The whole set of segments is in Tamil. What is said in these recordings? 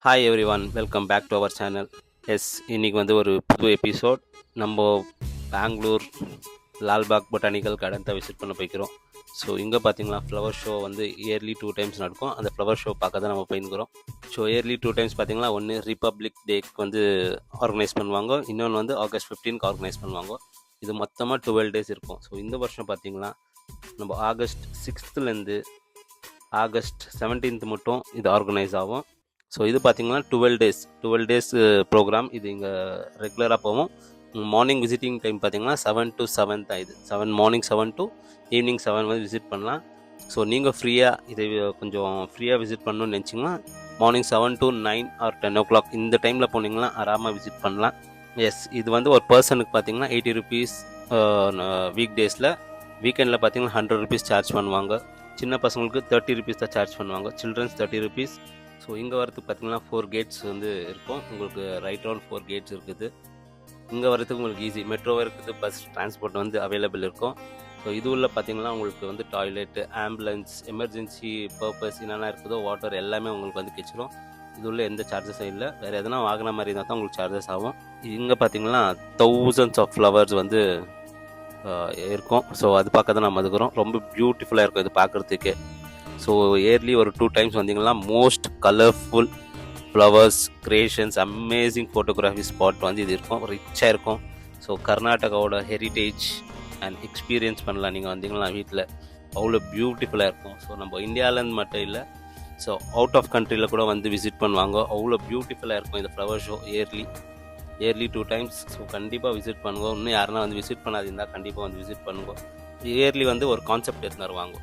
Hi everyone, welcome back to our channel. இன்றைக்கி வந்து ஒரு புது எபிசோட். நம்ம பெங்களூர் லால்பாக் பொட்டானிக்கல் கார்டன் தான் விசிட் பண்ண போய்க்கிறோம். ஸோ இங்கே பார்த்தீங்கன்னா ஃப்ளவர் ஷோ வந்து இயர்லி 2 டைம்ஸ் நடக்கும். அந்த ஃப்ளவர் ஷோ பார்க்க தான் நம்ம போயிருக்கிறோம். ஸோ இயர்லி 2 டைம்ஸ் பார்த்தீங்கன்னா ஒன்று ரிப்பப்ளிக் டேக்கு வந்து ஆர்கனைஸ் பண்ணுவாங்க, இன்னொன்று வந்து ஆகஸ்ட் 15க்கு ஆர்கனைஸ் பண்ணுவாங்க. இது மொத்தமாக 12 டேஸ் இருக்கும். ஸோ இந்த வருஷம் பார்த்தீங்கன்னா நம்ம ஆகஸ்ட் 6லேருந்து ஆகஸ்ட் 17th மட்டும் இது ஆர்கனைஸ் ஆகும். ஸோ இது பார்த்தீங்கன்னா 12 டேஸ் ப்ரோக்ராம். இது இங்கே ரெகுலராக போவோம். மார்னிங் விசிட்டிங் டைம் பார்த்தீங்கன்னா 7 to 7 தான். இது மார்னிங் 7 to ஈவினிங் 7 வந்து விசிட் பண்ணலாம். ஸோ நீங்கள் ஃப்ரீயாக இதை கொஞ்சம் ஃப்ரீயாக விசிட் பண்ணணும்னு நினச்சிங்கன்னா மார்னிங் 7 to 9 or 10 o'clock இந்த டைமில் போனீங்கன்னா ஆராமாக விசிட் பண்ணலாம். இது வந்து ஒரு பர்சனுக்கு பார்த்தீங்கன்னா 80 rupees வீக் டேஸில். வீக்கெண்டில் பார்த்தீங்கன்னா 100 rupees சார்ஜ் பண்ணுவாங்க. சின்ன பசங்களுக்கு 30 rupees தான் சார்ஜ் பண்ணுவாங்க. Children's 30 rupees. ஸோ இங்கே வரதுக்கு பார்த்தீங்கன்னா 4 கேட்ஸ் வந்து இருக்கும். உங்களுக்கு ரைட் அரவுண்ட் 4 கேட்ஸ் இருக்குது. இங்கே வரதுக்கு உங்களுக்கு ஈஸி, மெட்ரோவாக இருக்குது, பஸ் டிரான்ஸ்போர்ட் வந்து அவைலபிள் இருக்கும். ஸோ இது உள்ள பார்த்தீங்கன்னா உங்களுக்கு வந்து டாய்லெட்டு, ஆம்புலன்ஸ், எமர்ஜென்சி பர்பஸ் என்னென்ன இருக்குதோ வாட்டர் எல்லாமே உங்களுக்கு வந்து கிடச்சிரும். இது உள்ள எந்த சார்ஜஸும் இல்லை. வேறு எதனா வாங்கின மாதிரி இருந்தால் தான் உங்களுக்கு சார்ஜஸ் ஆகும். இங்கே பார்த்தீங்கன்னா thousands ஆஃப் ஃப்ளவர்ஸ் வந்து இருக்கும். ஸோ அது பார்க்க தான் நம்ம இருக்கிறோம். ரொம்ப பியூட்டிஃபுல்லாக இருக்கும் இது பார்க்குறதுக்கே. ஸோ இயர்லி ஒரு 2 டைம்ஸ் வந்தீங்கன்னா most colourful flowers creations, amazing photography spot வந்து இது இருக்கும். ரிச்சாக இருக்கும். ஸோ கர்நாடகாவோட ஹெரிட்டேஜ் அண்ட் எக்ஸ்பீரியன்ஸ் பண்ணலாம். நீங்கள் வந்தீங்கன்னா வீட்டில் அவ்வளோ பியூட்டிஃபுல்லாக இருக்கும். ஸோ நம்ம இந்தியாவிலேருந்து மட்டும் இல்லை, ஸோ அவுட் ஆஃப் கண்ட்ரியில் கூட வந்து விசிட் பண்ணுவாங்க. அவ்வளோ பியூட்டிஃபுல்லாக இருக்கும் இந்த flower show yearly 2 times. So கண்டிப்பாக விசிட் பண்ணுவோம். இன்னும் யாருன்னா வந்து விசிட் பண்ணாதிருந்தா கண்டிப்பாக வந்து விசிட் பண்ணுவோம். இயர்லி வந்து ஒரு கான்செப்ட் எடுத்துன்னு வருவாங்க.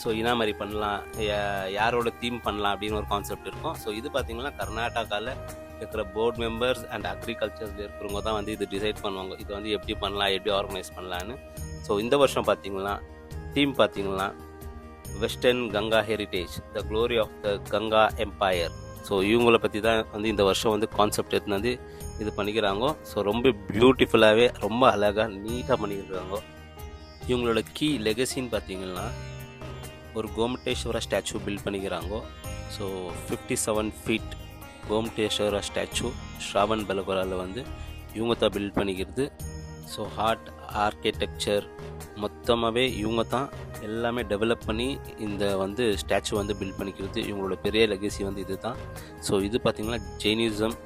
ஸோ என்ன மாதிரி பண்ணலாம், யாரோட தீம் பண்ணலாம் அப்படின்னு ஒரு கான்செப்ட் இருக்கும். ஸோ இது பார்த்தீங்கன்னா கர்நாடகாவில் இருக்கிற போர்ட் மெம்பர்ஸ் அண்ட் அக்ரிகல்ச்சர்ஸில் இருக்கிறவங்க தான் வந்து இது டிசைட் பண்ணுவாங்க. இது வந்து எப்படி பண்ணலாம், எப்படி ஆர்கனைஸ் பண்ணலான்னு. ஸோ இந்த வருஷம் பார்த்தீங்கன்னா தீம் பார்த்தீங்கன்னா western Ganga heritage, the glory of the Ganga empire. So இவங்கள பற்றி தான் வந்து இந்த வருஷம் வந்து கான்செப்ட் எடுத்துன்னு வந்து இது பண்ணிக்கிறாங்க. ஸோ ரொம்ப பியூட்டிஃபுல்லாகவே ரொம்ப அழகாக நீட்டாக பண்ணிக்கிறாங்க. இவங்களோட கீ லெகசின்னு பார்த்தீங்கன்னா ஒரு கோமட்டேஸ்வரா ஸ்டாச்சு பில்ட் பண்ணிக்கிறாங்க. ஸோ 57 feet கோமட்டேஸ்வரா ஸ்டாச்சு ஸ்ராவன் பெலகோராவில் வந்து இவங்க தான் பில்ட் பண்ணிக்கிறது. ஸோ ஹார்ட் ஆர்கிடெக்சர் மொத்தமாகவே இவங்க தான் எல்லாமே டெவலப் பண்ணி இந்த வந்து ஸ்டாச்சு வந்து பில்ட் பண்ணிக்கிறது. இவங்களோட பெரிய லெகசி வந்து இது தான். ஸோ இது பார்த்திங்கன்னா Jainism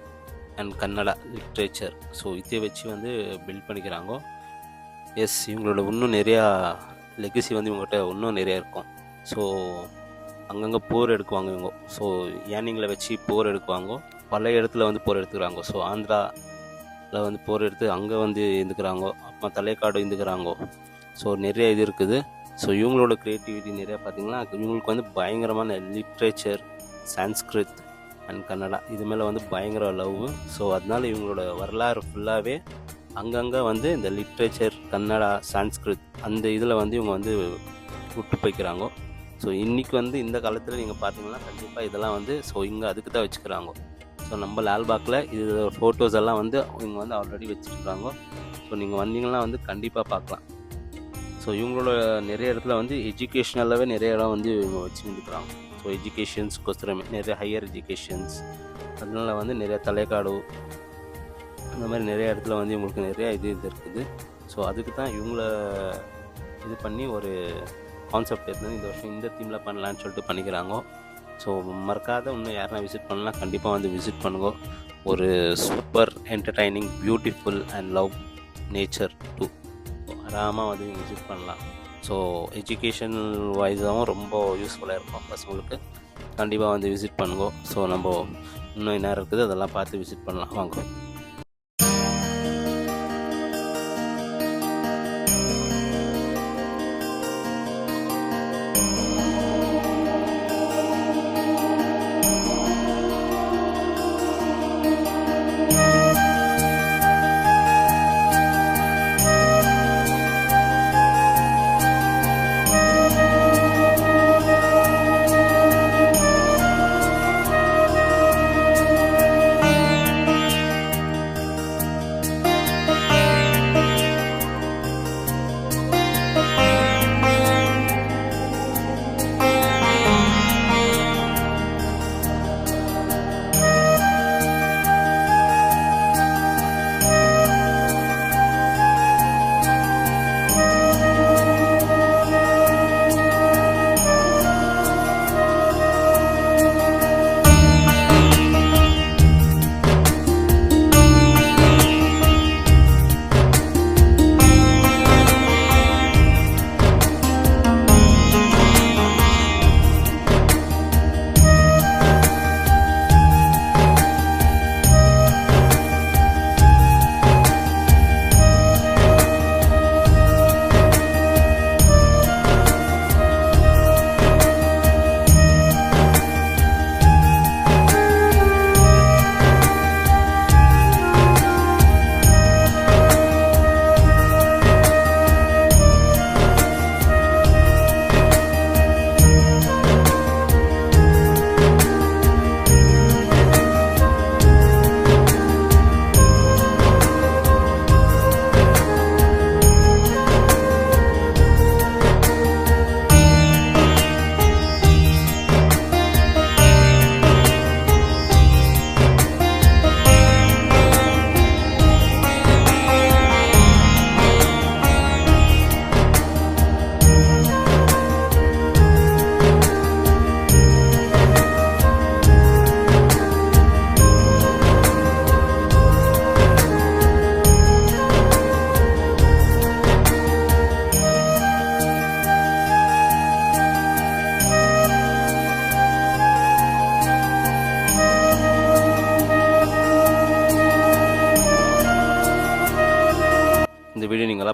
and Kannada literature. So இதை வச்சு வந்து பில்ட் பண்ணிக்கிறாங்க. இவங்களோட இன்னும் நிறையா லெகசி வந்து இவங்ககிட்ட இன்னும் நிறையா இருக்கும். ஸோ அங்கங்கே போர் எடுக்குவாங்க இவங்க. ஸோ யானைங்களை வச்சு போர் எடுக்குவாங்க. பல இடத்துல வந்து போர் எடுத்துக்கிறாங்க. ஸோ ஆந்திராவில் வந்து போர் எடுத்து அங்கே வந்து இருந்துக்கிறாங்க. அப்புறம் தலைக்காடு இருந்துக்கிறாங்க. ஸோ நிறைய இது இருக்குது. ஸோ இவங்களோட க்ரியேட்டிவிட்டி நிறையா பார்த்திங்கன்னா இவங்களுக்கு வந்து பயங்கரமான லிட்ரேச்சர், சான்ஸ்கிரித் அண்ட் கன்னடா இது மேலே வந்து பயங்கர லவ். ஸோ அதனால இவங்களோட வரலாறு ஃபுல்லாகவே அங்கங்கே வந்து இந்த லிட்ரேச்சர், கன்னடா, சான்ஸ்கிரித் அந்த இதில் வந்து இவங்க வந்து விட்டு போய்க்கிறாங்க. ஸோ இன்றைக்கி வந்து இந்த காலத்தில் நீங்கள் பார்த்தீங்கன்னா கண்டிப்பாக இதெல்லாம் வந்து ஸோ இங்கே அதுக்கு தான் வச்சுக்கிறாங்க. ஸோ நம்ம லால்பாக்கில் இது ஃபோட்டோஸ் எல்லாம் வந்து இவங்க வந்து ஆல்ரெடி வச்சுருக்காங்க. ஸோ நீங்கள் வந்தீங்கன்னா வந்து கண்டிப்பாக பார்க்கலாம். ஸோ இவங்களோட நிறைய இடத்துல வந்து எஜுகேஷ்னலாகவே நிறைய இடம் வந்து இவங்க வச்சு நின்றுக்கிறாங்க. ஸோ எஜுகேஷன்ஸ்க்கோசரமே நிறைய ஹையர் எஜுகேஷன்ஸ், அதனால வந்து நிறைய தலைக்காடு அந்த மாதிரி நிறைய இடத்துல வந்து இவங்களுக்கு நிறையா இது இருக்குது. ஸோ அதுக்கு தான் இவங்கள இது பண்ணி ஒரு கான்செப்ட் எடுத்து இந்த வருஷம் இந்த தீமில் பண்ணலான்னு சொல்லிட்டு பண்ணிக்கிறாங்க. ஸோ மறக்காத இன்னும் யாருன்னா விசிட் பண்ணலாம் கண்டிப்பாக வந்து விசிட் பண்ணுங்க. ஒரு super entertaining, beautiful and love nature too. ஆராமாக வந்து விசிட் பண்ணலாம். ஸோ எஜுகேஷன் வைஸாகவும் ரொம்ப யூஸ்ஃபுல்லாக இருக்கும் பசங்களுக்கு. கண்டிப்பாக வந்து விசிட் பண்ணுங்க. ஸோ நம்ம இன்னும் என்ன இருக்குது அதெல்லாம் பார்த்து விசிட் பண்ணலாம். வாங்க.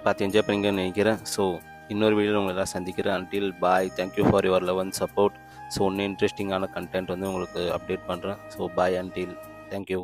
எல்லாம் பார்த்து என்ஜாய் பண்ணிங்கன்னு நினைக்கிறேன். ஸோ இன்னொரு வீடியோவில் உங்களை எல்லாம் சந்திக்கிறேன். Until bye. Thank you for your love and support. So இன்னும் இன்ட்ரெஸ்டிங்கான கண்டென்ட் வந்து உங்களுக்கு அப்டேட் பண்ணுறேன். So bye until. தேங்க்யூ.